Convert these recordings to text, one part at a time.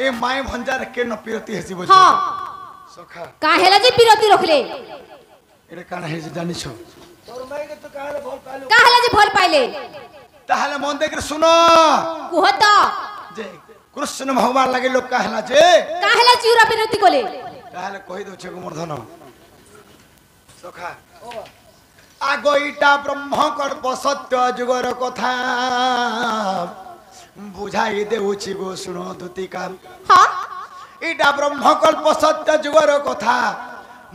ए my भंजार के न पिरती हेसी बोल हां सखा काहेला जे पिरती रखले एरे काना हे जे जानि छो तोर माई के तो काहे भल पालो काहेला जे भल पाइले ताहले मन देख सुनो कुहत जे कृष्ण भगवान लागे लोग काहेला जे काहेला चिउरा पिरती कोले ताहले कहि दो छे गोवर्धन सखा आगो इटा ब्रह्मकल्प सत्य जुगर कथा बुझाई देउछि गो सुनो दुतिका हां इटा ब्रह्मकल्प सत्य जुगर कथा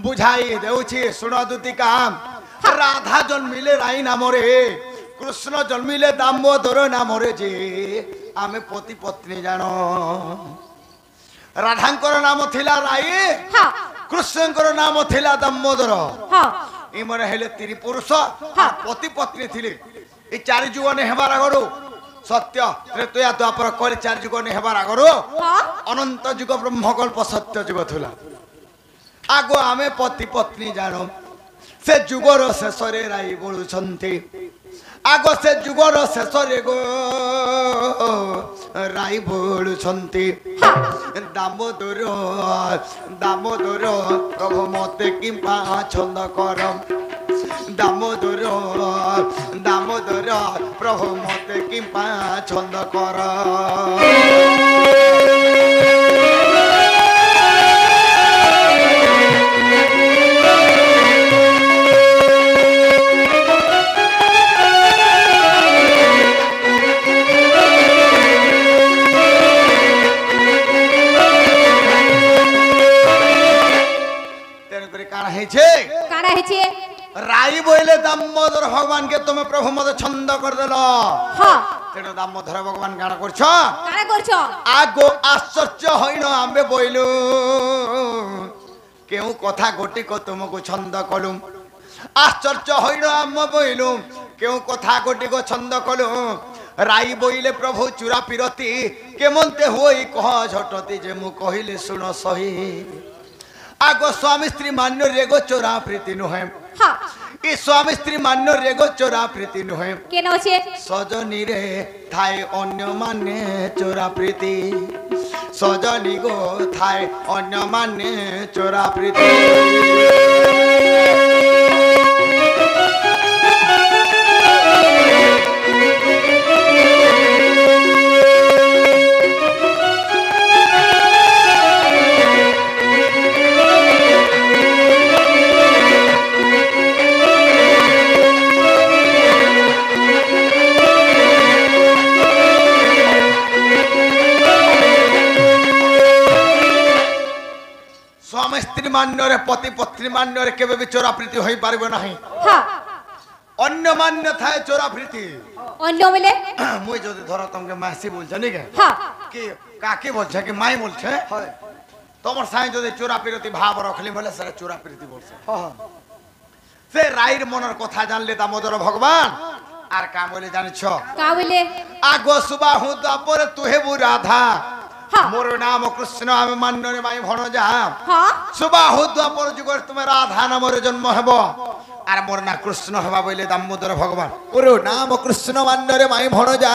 बुझाई देउछि सुनो दुतिका राधा जन्मिले राई नामरे कृष्ण जन्मिले दामोदर नामरे जे आमे पति पत्नी जानो राधांकर नाम थिला राई हां कृष्णंकर नाम थिला दामोदर हां इमरे हेले तिरि पुरुष पति पत्नी थिले ए चारि जुगने हेबार आगरो सत्य त्रेतया द्वापर कले चारि जुगने हेबार आगरो हां अनंत जुग ब्रह्मकल्प सत्य जुग थुला आगो आमे पति पत्नी जानो से जुगर शेषरे राई बोलुछन्ति आगो से जुगर शेषरे गो राई बोलुछन्ति दामोदर दामोदर प्रभु मते किंपा छंद करम दामोदर दामोदर प्रभु मते किंपा छंद करम काना हेछे राई बोले दामोदर भगवान के तुम प्रभु मत छंद कर देलो हां तेणु दामोदर भगवान गाना करछ काना करछो आगो आश्चर्य हईन आम्बे बोइलु केउ कथा गोटी को तुमको छंद कलु आश्चर्य हईन आम बोइलु केउ कथा गोटी को छंद कलु राई बोइले प्रभु चुरा पिरती केमंते होई कह झटती जे मु कहिले सुन सही आगो स्वामी स्त्री मान्य रेगो चोरा प्रीति नुहे हां ई स्वामी स्त्री मान्य रेगो चोरा प्रीति नुहे केन होछे सजनी रे थाए अन्य माने चोरा प्रीति सजनी गो थाए अन्य माने चोरा प्रीति स्वामी स्त्री मान्य पति पत्नी मान्य केबे भी चोरा प्रीति होई पारिबो नाही हां अन्य मान्य थाए चोरा प्रीति अन्य मिले मुई जदि धर तुमके मासी बोल जानी के हां कि काकी बोल छे कि माई बोल छे हाय तमर साई जदि चोरा प्रीति भाव रखली बोले सारा चोरा प्रीति बोल छे हां से राईर मनर कथा जानले दामोदर भगवान आर का बोले जानि छ का बोले आगो सुबा हूं द्वापर तुहे बु राधा हां मोर नाम कृष्ण आमे मान्य रे माई भण जा हां सुबह हो द्वापर जुगर तुम राधा नामर जन्म हेब आर मोर ना कृष्ण हेबा बोले दामोदर भगवान ओरे नाम कृष्ण मान्य रे माई भण जा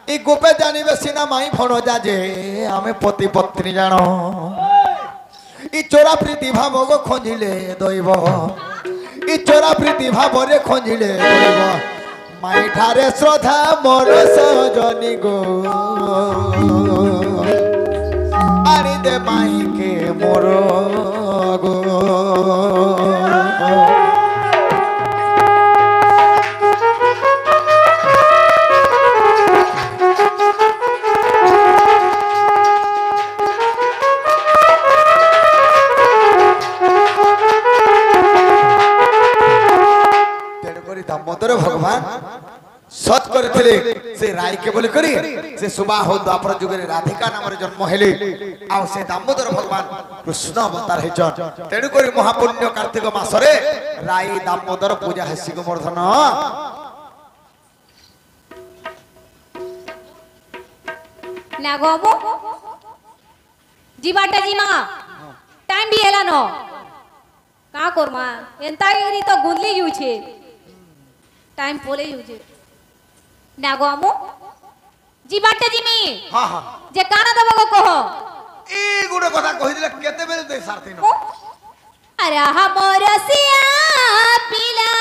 ई गोपे जानिबे सिना माई भण जा जे आमे पति पत्नी जानो ई चोरा प्रीति भाव गो खोजिले दैव ई चोरा प्रीति भाव रे खोजिले दैव माई ठारे श्रद्धा मोर सजनी गो आरी दे माई के मोर गो दामोदर भगवान सत करथिले से राय के बोले करी से सुबह हो द्वापर जुगे राधिका नाम जन्म हेले आ से दामोदर भगवान कृष्ण अवतार हे जन तेणु करी महापुण्य कार्तिक मासरे राय दामोदर पूजा हेसी गोवर्धन ना गमो जीवाटा जीमा टाइम भी हेला न का करमा एंता एरी तो गुदली जुछे टाइम पोले जुछे ना गमो जीवाटा जीमी हां हां जे काना दबो को कहो এই গুড়ে কথা কহিদিলে কেতে বেলে দেই সারতিন আরে আমার সিয়া পিলা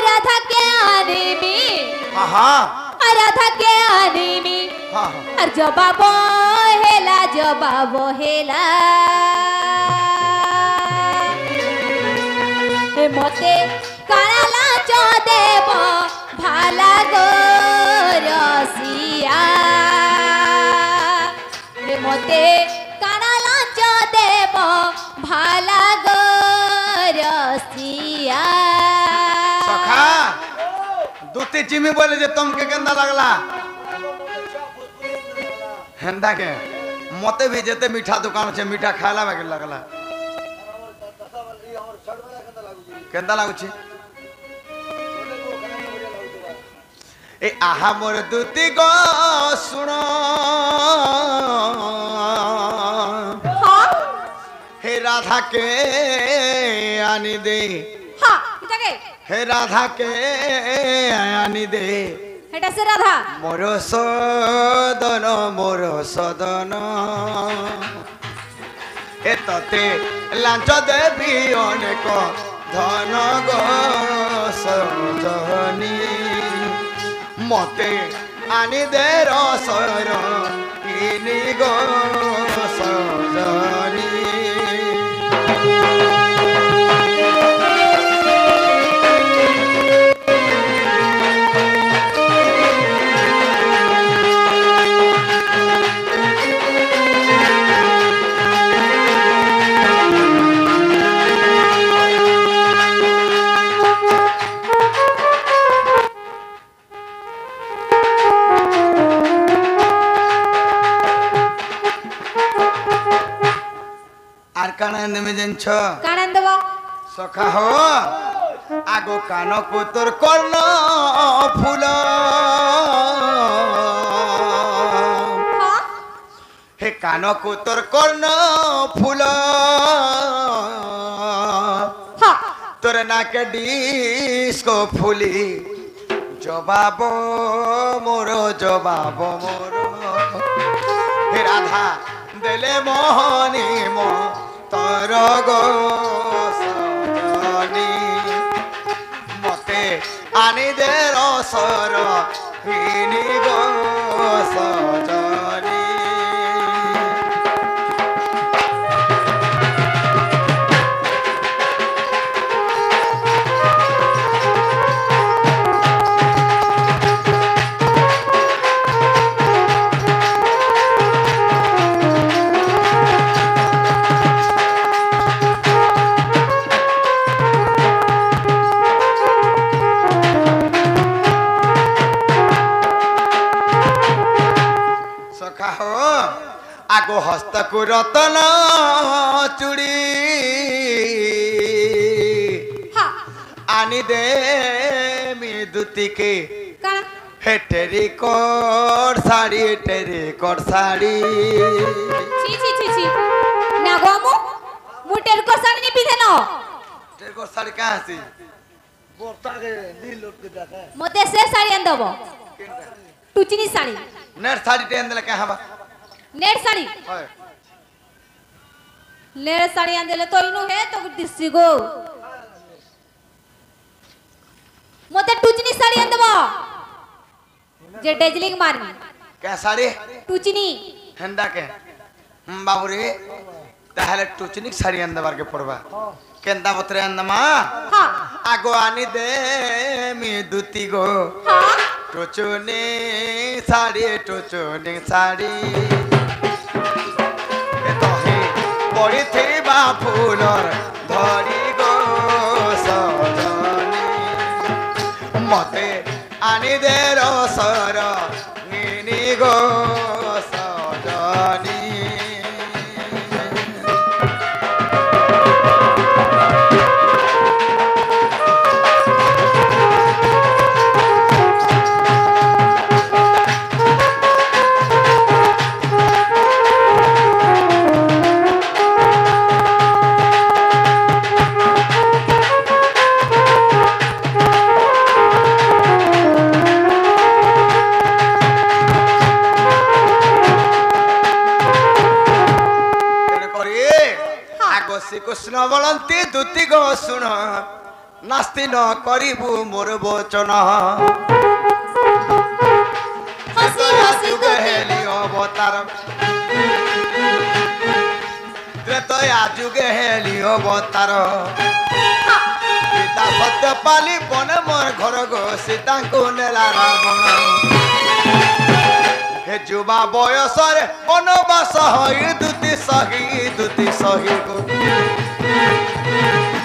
রাধা কে আনিবি হ্যাঁ রাধা কে আনিবি হ্যাঁ আর জবাব হেলা মতে কারালা চ দেব ভালা গো রসিয়া মতে কারালা চ দেব ভালা গো রসিয়া সখা দুটি চিমি বলে যে তোমকে কেন্দা লাগলা হেন্দা কে মতে भी যেতে মিঠা দোকান আছে মিঠা খাইলা বাকি লাগলা কেন্দা লাগুছি এ আহা মোর দুটি গো শুণ হে রাধা কে আনি দে হ্যাঁ এটাকে হে রাধা কে আনি দে এটা সে রাধা মোর সদন এ ততে লাঞ্চ দেবী অনেক ধন গো সজনী মতে আনি দে রসর কিনি গো সজনী আর কানন্দ মে জানছ কানন্দ দেব সখা হো আগো কানকু তোর কর্ণ ফুল হ্যাঁ হে কানকু তোর কর্ণ ফুল হ্যাঁ তোর নাকে ডিস্কো ফুলি জবাব মোর হে রাধা দেলে মোহনী মো তর গো সজনী মতে আনি দে রসর হিনি গো সজনী সখা হো আগো হস্তকু রতন চুড়ি হ্যাঁ আনি দে মি দুতিকে কানা হে টেরিকট শাড়ি ছি ছি ছি ছি না গো মুটের কোসানি নি পিধে ন টেরিকট শাড়ি কাঁ আছি बोलतागे नील लोट के जाता है মতে সে শাড়ি আন দেব টুচিনি শাড়ি নেট শাড়ি টেন দিলে কাঁ হবা নেট শাড়ি হয় নেট শাড়ি আন দিলে তো ইনু হে তো দিছি গো মতে টুচিনি শাড়ি আন দেব যে ডেজলিং মারনি কে শাড়ি টুচিনি হেন্দা কে বাবুরে তাহলে টুচনিক শাড়ি আনদাবারকে পড়বা কেন্দা বতরে আনদামা হ্যাঁ আগো আনি দে মি দুতি গো হ্যাঁ টুচনি শাড়ি এ তহে পড়িথিবা ফুলর ধরি গো সজনী মতে আনি দে রসর নিনি গো সজনী বলন্তি দুতি গো শুণ নাস্তি ন করিবু মোর বচন হসি হসি যুগে হেলি অবতার ত্রেতয়া যুগে হেলি অবতার সীতা সত্য পালি বনে মোর ঘর গো সীতাঙ্কু নেলা রাবণ হে যুবা বয়সরে বনবাস হই দুতি সহি গো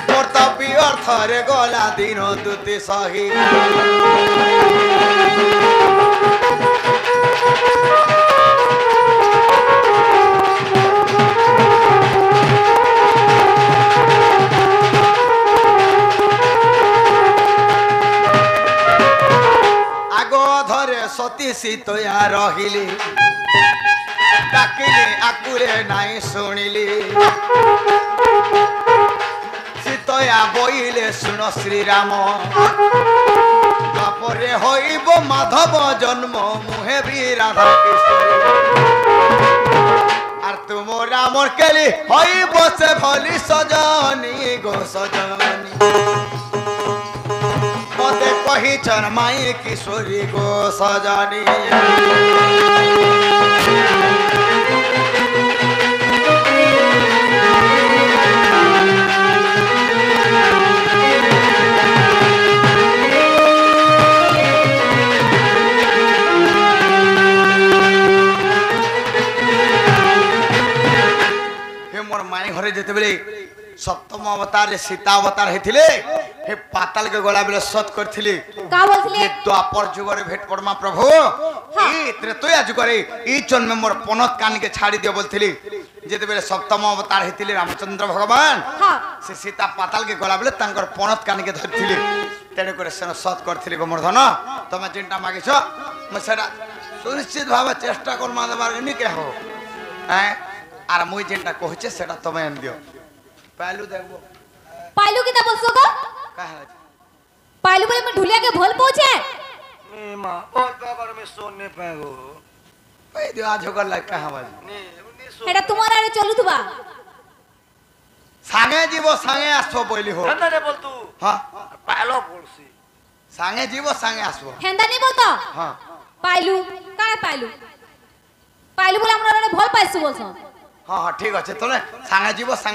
কর্তব্য অর্থরে গলা দিন দুতি সহি আগ ধরে সতী সীতয়া রহিলি ডাকিলি আকুরে নাই শুনিলি সীতয়া বইলে শুন শ্রীরাম তাপরে হইব মাধব জন্ম মুহে বি রাধা কৃষ্ণ আর তুম রামর কেলি হইব সে ভলি সজনী গো সজনী মতে কহিছন মাই কিশোরী গো সজনী मोर माई घरे जेतेबेले सप्तम अवतार सीता अवतार हेथिले हे पाताल के गला बेले सत करथिले का बोलथिले ये द्वापर जुगरे भेट परमा प्रभु ई त्रेतया जुगरे ई जन्म मोर पनत कान के छाड़ी दियो बोलथिले जेतेबेले सप्तम अवतार हेथिले रामचंद्र भगवान हां से सीता पाताल के गला बेले तांकर पनत कान के धरथिले तेने करे सेन सत करथिले गोमर्धन तमे जेंटा मागिछो म सेडा सुनिश्चित भाव चेष्टा कर मा देबार नि के हो हैं আর মুই যেটা কইছে সেটা তুমি আন দিও পাইলু দেখবো পাইলু কিতা বলছো গো কাহা পাইলু বলে मैं ढुलिया के भोल पहुंचे नी मां और बाबर में सोने पागो কই দিও আজ হোক লাগ কাহা বাজ नी उनी सो এটা তোমার আরে চলুতবা সাঙ্গে জীব সাঙ্গে আসবো বইলি হো धंधा ने बोल तू হ্যাঁ पालो बोलसी সাঙ্গে জীব সাঙ্গে আসবো হেন্দা নি বলতো হ্যাঁ পাইলু কায় পাইলু পাইলু বলে আমরা ভোল পাইছু বলছো হ্যাঁ হ্যাঁ ঠিক আছে তোলে সাঙ্গে জীব সাঙ্গে